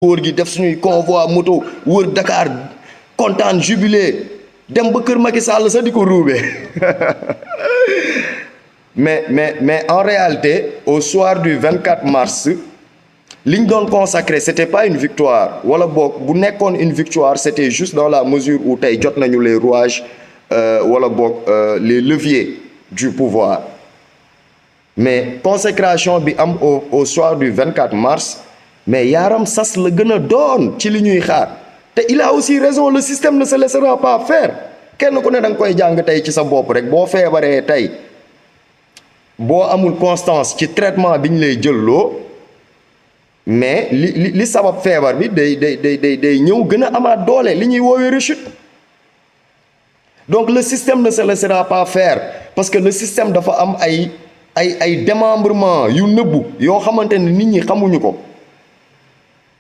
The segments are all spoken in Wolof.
wóor gi def suñuy convoi moto wër Dakar kontaan jubilé dem ba kër Macky Sall sa di ko ruube mais en réalité au soir du 24 mars li ñu doon consacré c'était pas une victoire wala boog bu nekkoon une victoire c'était juste dans la mesure où tey jot nañu les rouages wala boog les leviers du pouvoir mais consécration bi am au soir du 24 mars mais yaaram sas la gën a doon ci li ñuy xaar te il a aussi raison, le système ne se laissera pas faire kenn ku ne da nga koy jàng tey ci sa bopp rek boo feebaree tey boo amul constance ci traitement bi ñu lay jëlloo mais li sabab feebar bi day ñëw gën a amaat doole li ñuy woowee rechute. Donc le système ne se laissera pas faire parce que le système dafa am ay démembrement yu nëbbu yoo xamante ne nit ñi xamuñu ko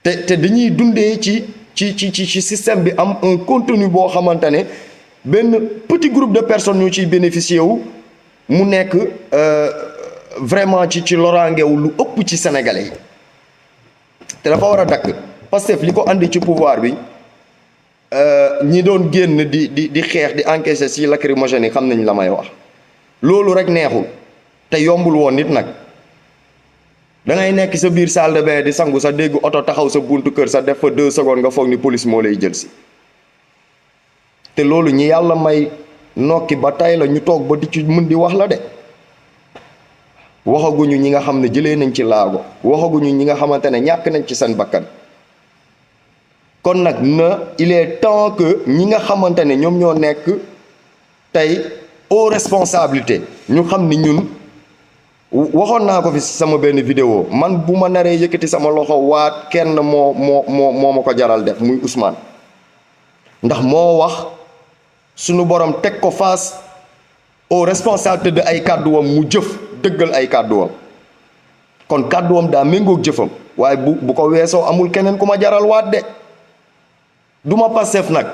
te dañuy dundee ci système bi am un contenu boo xamante ne benn petit groupe de personnes ñoo ciy bénéficier wu mu nekk vraiment ci loraangewu lu ëpp ci sénégalais yi te dafa war a dakk Pastef li ko andi ci pouvoir bi ñi doon génn di xeex di encaisser si lacrymogène yi xam nañ la may wax loolu rek neexul te yombul woon nit nag da ngay nekk sa biir salle de bain di sangu sa dégg oto taxaw sa buntu kër sa def fa 2 secondes nga foog ni police moo lay jël si te loolu ñi yàlla may nokki ba tey la ñu toog ba di ci mën di wax la de waxaguñu ñi nga xam ne jëlee nañ ci laago waxaguñu ñi nga xamante ne ñàkk nañ ci seen bakkan kon nag il est temps que ñi nga xamante ne ñoom ñoo nekk tey aux responsabilités ñu xam ni ñun waxoon naa ko fi sama benn vidéo man bu ma naree yëkkati sama loxo waat kenn moo ma ko jaral def muy Ousmane ndax moo wax sunu borom teg ko face aux responsabilités de ay kàdduwam mu jëf dëggal ay kàdduwam kon kàdduwam daa méngoog jëfam waaye bu ko weesoo amul keneen ku ma jaral waat de duma Pastef nag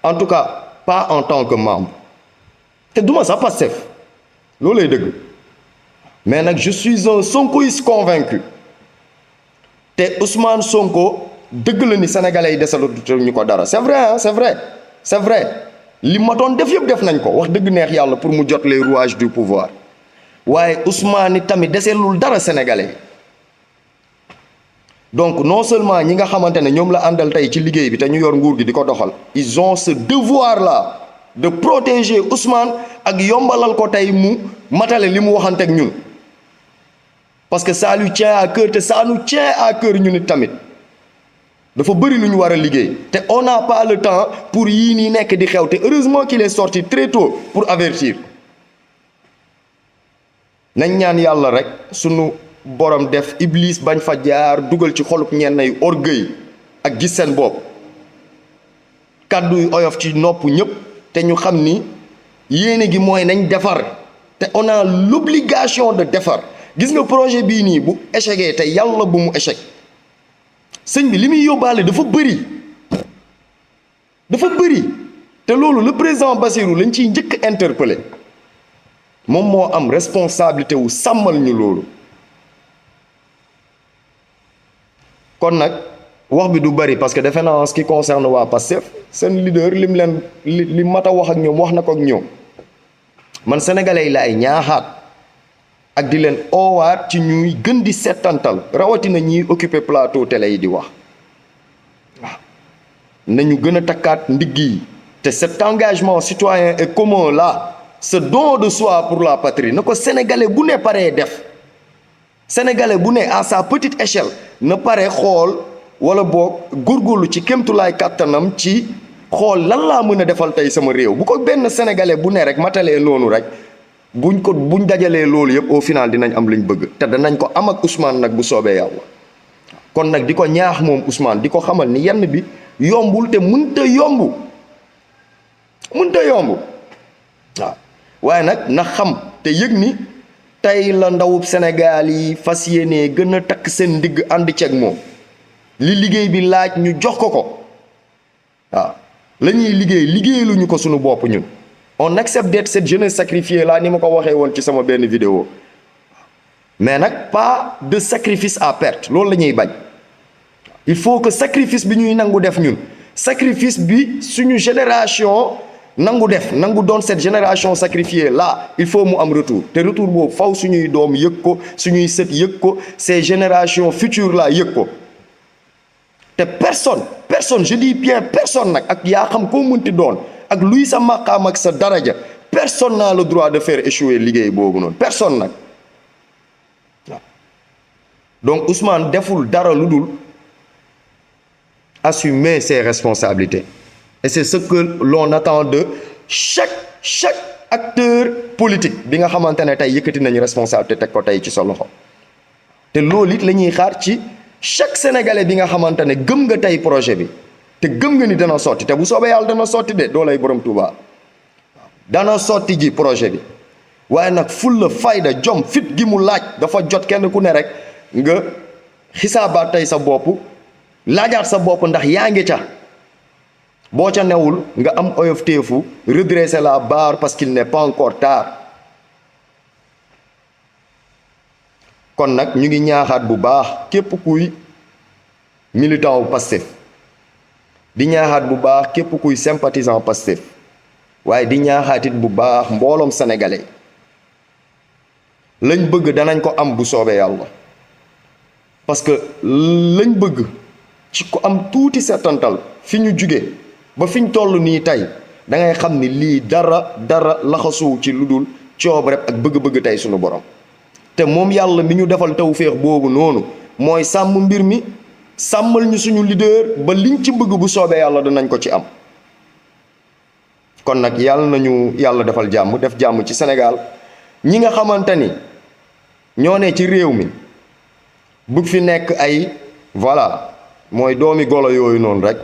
en tout cas pas en tant que membre te duma sax Pastef loolu lay dëgg mais nag je suis un sonkoïste convaincu te Ousmane Sonko dëgg la ni sénégalais yi desalu ñu ko dara c'est vrai hein, c'est vrai li ma doon def yëpp def nañ ko wax dëgg neex yàlla pour mu jot les rouages du pouvoir waaye Ousmane ni tamit deselul dara sénégalais donc non seulement ñi nga xamante ne ñoom la àndal tey ci liggéey bi te ñu yor nguur gi di ko doxal ils ont ce devoir là de protéger Ousmane ak yombalal ko tey mu matale li mu waxanteeg ñun parce que ça lui tient à cœur te ça nous tient à cœur ñu nit tamit dafa bëri lu ñu war a liggéey te on n'a pas le temps pour yii nii nekk di xew te heureusement qu'il est sorti très tôt pour avertir nañ ñaan yàlla rek sunu borom def iblis bañ fa jaar dugal ci xolub ñenn ay orgueil ak gis seen bopp kàddu yu oyof ci nopp ñëpp te ñu xam ni yéene gi mooy nañ defar te on a l'obligation de defar gis nga projet bii nii bu échecgee te yàlla bu mu échec sëñ bi li muy yóbbaale dafa bëri te loolu le président Bassirou lañ ciy njëkk interpellé moom moo am responsabilité wu sàmmal ñu loolu kon nag wax bi du bëri parce que defe naa en ce qui concerne waa Pastef seen leader li mat a wax ak ñoom wax na ko ak ñoom man sénégalais yi laay ñaaxaat ak di leen oowaat ci ñuy gën di settantal rawatina ñiy occuper plateau télé yi di wax waaw nañu gën a takkaat ndigg yi te cet engagement citoyen et commun là ce don de soi pour la patrie na ko sénégalais bu ne paree def sénégalais bu ne à sa petite échelle na pare xool wala boog góorgóorlu ci kémtulaay kàttanam ci xool lan laa mën a defal tey sama réew bu ko benn sénégalais bu ne rek matalee noonu rek buñ dajalee loolu yëpp au final dinañ am liñ bëgg te danañ ko am ak Ousmane nag bu soobee yàlla kon nag di ko ñaax moom Ousmane di ko xamal ni yenn bi yombul te mënta yomb waaw waaye nag na xam te yëg ni tey la ndawub Sénégal yi fas yéenee gën a takk seen ndigg ànd ceeg moom li liggéey bi laaj ñu jox ko waaw la ñuy liggéeyaluñu ko suñu bopp ñun on accepte d'être cette jeunesse sacrifiée là ni ma ko waxee woon ci sama benn vidéo mais nag pas de sacrifice à perte loolu la ñuy bañ il faut que sacrifice bi ñuy nangu def ñun sacrifice bi suñu génération nangu def nangu doon cette génération sacrifiée là il faut mu am retour te retour boobu faw suñuy doom yëg ko suñuy sët yëg ko ces générations futures là yëg ko te personne je dis bien personne nag ak yaa xam koo mënti doon ak luy sa maqaam ak sa daraja personne n'a le droit de faire échouer liggéey boobu noonu personne nag waaw donc Ousmane deful dara lu dul assumer ses responsabilités et c'est ce que l'on attend de chaque acteur politique bi nga xamante ne tey yëkkati nañu responsabilité teg ko tey ci sa loxo te loolu it la ñuy xaar ci chaque sénégalais bi nga xamante ne gëm nga tey projet bi te gëm nga ni dana sotti te bu soobee yàlla dana sotti de doo lay borom Touba dana sotti ji projet bi waaye nag fulla fayda jom fit gi mu laaj dafa jot kenn ku ne rek nga xisaabaat tey sa bopp laajaat sa bopp ndax yaa ngi ca boo ca newul nga am oyofteefu redresser la barre parce qu'il n'est pas encore tard kon nag ñu ngi ñaaxaat bu baax képp kuy militant wu Pastef di ñaaxaat bu baax képp kuy sympathisant Pastef waaye di ñaaxaatit bu baax mbooloom sénégalais lañ bëgg danañ ko am bu soobee yàlla parce que lañ bëgg ci ko am tuuti seetantal fi ñu jóge ba fi ñu toll nii tey da ngay xam ni lii dara laxasuw ci lu dul coob rek ak bëgg-bëgg tey suñu borom te moom yàlla mi ñu defal tawféex boobu noonu mooy sàmm mbir mi sàmmal ñu suñu leader ba liñ ci bëgg bu soobee yàlla danañ ko ci am kon nag yàlla nañu yàlla defal jàmm def jàmm ci Sénégal ñi nga xamante ni ñoo ne ci réew mi bëgg fi nekk ay voilà mooy doomi golo yooyu noonu rek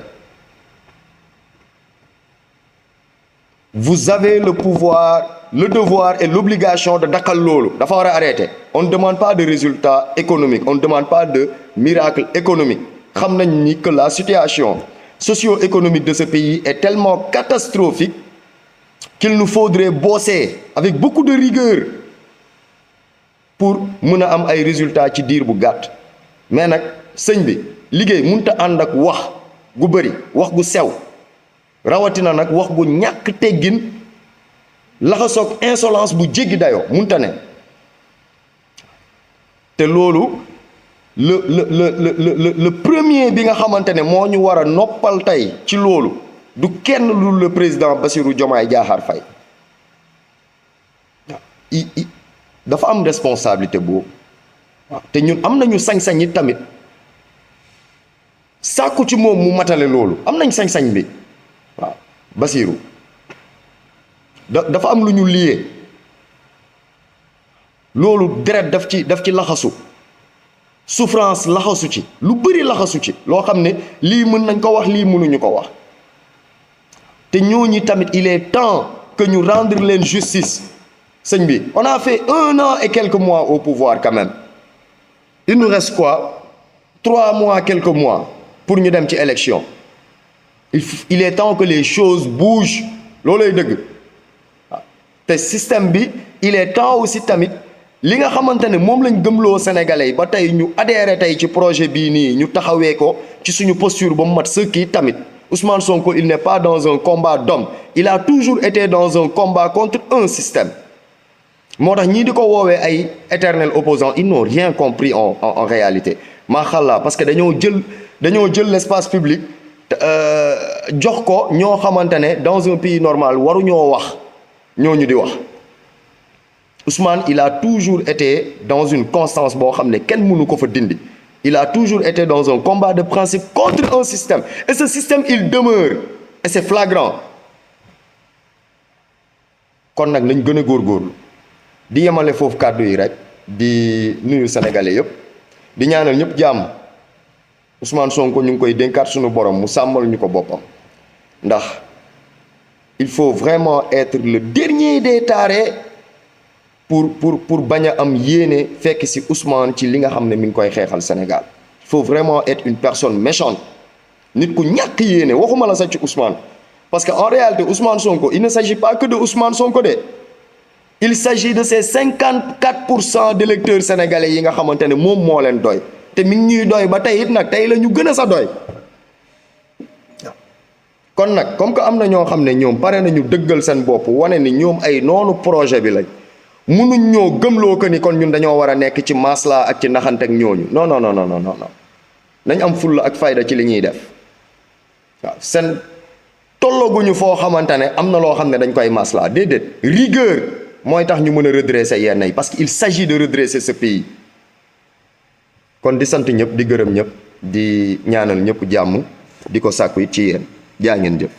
vous avez le pouvoir le devoir et l'obligation de dakkal loolu dafa war a arrêter on ne demande pas de résultats économiques on ne demande pas de miracle économique xam nañ ni que la situation socio-économique de ce pays est tellement catastrophique qu'il nous faudrait bosser avec beaucoup de rigueur pour mën a am ay résultats ci diir bu gàtt mais nag sëñ bi liggéey mënta ànd ak wax gu bëri wax gu sew rawatina nag wax gu ñàkk teggin laxasoog insolence bu jéggi dayoo mënta ne te loolu le premier bi nga xamante ne moo ñu war a noppal tey ci loolu du kenn lu le président Bassirou Diomaye Diakhar Faye dafa am responsabilité boobu waaw te ñun am nañu sañ-sañ yi tamit sàkku ci moom mu matale loolu am nañ sañ-sañ bi waaw Bassirou dafa am lu ñu liyee loolu deret daf ci laxasu souffrance laxasu ci lu bëri laxasu ci loo xam ne lii mën nañ ko wax lii mënuñu ko wax te ñooñi tamit il est temps que ñu rendre leen justice sëñ bi on a fait 1 an et quelques mois au pouvoir quand même il nous reste quoi 3 mois quelques mois pour ñu dem ci élection il est temps que les choses bougent loolay dëgg te système bi il est temps aussi tamit li nga xamante ne moom lañ gëmloo sénégalais yi ba tey ñu adhéré tey ci projet bii nii ñu taxawee ko ci suñu posture ba mu mat sëkk tamit Ousmane Sonko il n'est pas dans un combat d'homme il a toujours été dans un combat contre un système moo tax ñii di ko woowee ay éternel opposant ils n'ont rien compris en réalité maa xalla parce que dañoo jël l'espace public jox ko ñoo xamante ne dans un pays normal waruñoo wax ñooñu di wax Ousmane il a toujours été dans une constance boo xam ne kenn mënu ko fa dindi il a toujours été dans un combat de principe contre un système et ce système il demeure et c'est flagrant kon nag nañ gën a góorgóorlu di yemale foofu kàddu yi rek di nuyu sénégalais yëpp di ñaanal ñëpp jàmm Ousmane Sonko ñu ngi koy dénkaat suñu borom mu sàmmal ñu ko boppam ndax il faut vraiment être le dernier des tarés pour bañ a am yéene fekk ci Ousmane ci li nga xam ne mi ngi koy xeexal Sénégal il faut vraiment être une personne méchante nit ku ñàkk yéene waxuma la sax ci Ousmane parce que en réalité Ousmane Sonko il ne s'agit pas que de Ousmane Sonko de il s'agit de ces 54% d'électeurs sénégalais yi nga xamante ne moom moo leen doy te mi ngi ñuy doy ba tey it nag tey la ñu gën a sa doy. kon nag comme que am na ñoo xam ne ñoom pare nañu dëggal seen bopp wane ni ñoom ay noonu projet bi lañ munuñ ñoo gëmloo ko ni kon ñun dañoo war a nekk ci masla ak ci naxante ak ñooñu non non non non non nañ am fulla ak fayda ci li ñuy def waaw seen tollaguñu foo xamante ne am na loo xam ne dañ koy masla déedéet rigueur mooy tax ñu mën a redresser yenn yi parce que il s'agit de redresser ce pays. kon di sant ñëpp di gërëm ñëpp di ñaanal ñëpp jàmm di ko sàkku it ci yéen jaa ngeen jëf.